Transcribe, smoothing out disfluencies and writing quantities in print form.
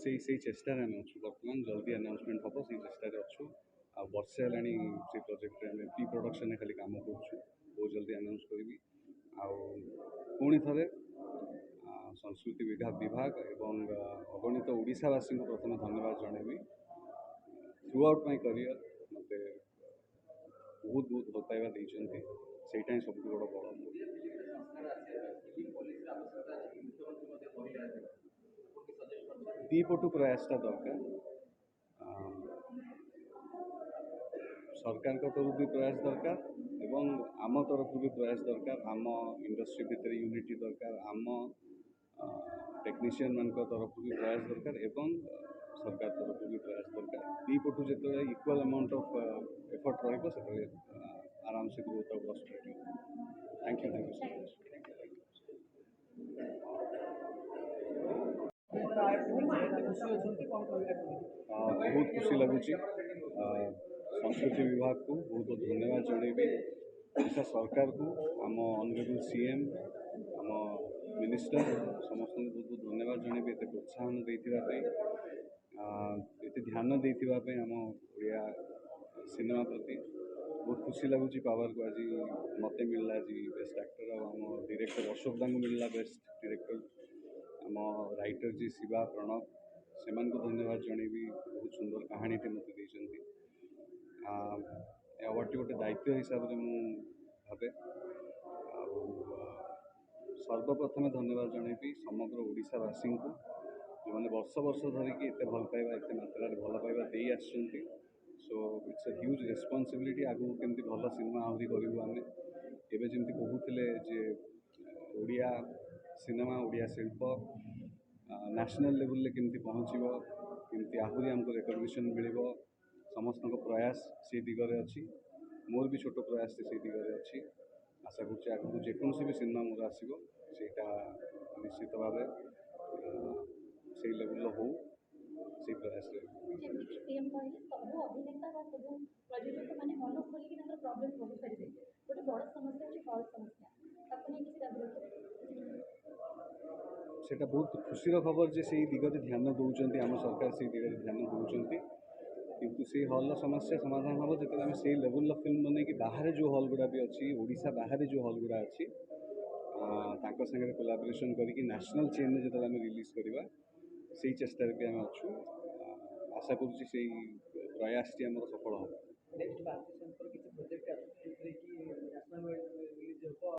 ସେଇ ଚେଷ୍ଟାରେ ଆମେ ଅଛୁ ବର୍ତ୍ତମାନ ଜଲ୍ଦି ଆନାଉନ୍ସମେଣ୍ଟ ହେବ ସେଇ ଚେଷ୍ଟାରେ ଅଛୁ ଆଉ ବର୍ଷେ ହେଲାଣି ସେ ପ୍ରୋଜେକ୍ଟରେ ଆମେ ପ୍ରି ପ୍ରଡକ୍ସନରେ ଖାଲି କାମ କରୁଛୁ ବହୁତ ଜଲ୍ଦି ଆନାଉନ୍ସ କରିବି ଆଉ ପୁଣି ଥରେ ସଂସ୍କୃତି ବିଭାଗ ଏବଂ ଅଗଣିତ ଓଡ଼ିଶାବାସୀଙ୍କୁ ପ୍ରଥମେ ଧନ୍ୟବାଦ ଜଣାଇବି थ्रू आउट माय करियर मते बहुत बहुत भल पाइबा देइछन्ति सेटा ही सबसे बड़ बड़ दीपटु प्रयासटा दरकार सरकार तरफ भी प्रयास दरकार एवं आम तरफ भी प्रयास दरकार आम इंडस्ट्री भितर यूनिटी दरकार आम टेक्नीशियन मान तरफ भी प्रयास दरकार एवं सरकार तरफ भी प्रयास दरकार दीपटू जो इक्वाल अमाउंट ऑफ एफर्ट रही आराम से growth of possibility thank you so much बहुत खुशी लगुच संस्कृति विभाग को बहुत बहुत धन्यवाद जनइबी ओडिशा सरकार को आम ऑनरेबल सीएम आम मिनिस्टर समस्त बहुत बहुत धन्यवाद जनइबी एत प्रोत्साहन देते ध्यान देते आम ओडिया सिनेमा प्रति बहुत खुशी लगुच पावर को आज मत मिलला आज बेस्ट एक्टर आम डायरेक्टर अशोक दा मिलला बेस्ट डायरेक्टर आम राइटर जी शिवा प्रणव से धन्यवाद जनइबी बहुत सुंदर कहानी टे मत अवार्ड गोटे दायित्व हिसाब से भावे सर्वप्रथम धन्यवाद जनइबी समग्र ओडिशावासी को जो मैंने वर्ष वर्ष धरिकी एत भल पाइबा एत मात्रा भल पाइबा दे आसुँच so it's a huge responsibility आगू केमती भल सिनेमा आहरी करूँ आम एवं जमी कहते जे ओडिया सिनेमा ओडिया शिल्प नेशनल लेवल ले केमती पहुँचो केमती आहरी आमको रिकग्निशन मिल समस्त प्रयास से दिगरे अच्छी मोर भी छोट प्रयास से दिगरे अच्छी आशा करुँच आगे जेकोसी भी सिनेमा मोर आसो सेटा निश्चित भाव से लेवल हो से प्रयास सेटा बहुत खुशी खबर जे से दिगरे ध्यान दौरान आम सरकार से दिगरे ध्यान दौरान किंतु से हॉल समस्या समाधान हम जो आम से लेवल फिल्म बन कि बाहर जो हॉल गुड़ा भी अच्छी ओडिशा बाहर जो हॉल गुड़ा अच्छी सागर कोलाबोरेशन करके नेशनल चेन जो आम रिलीज करवा से चेष्टार भी आम अच्छू आशा करुँच से प्रयास टी आम सफल हो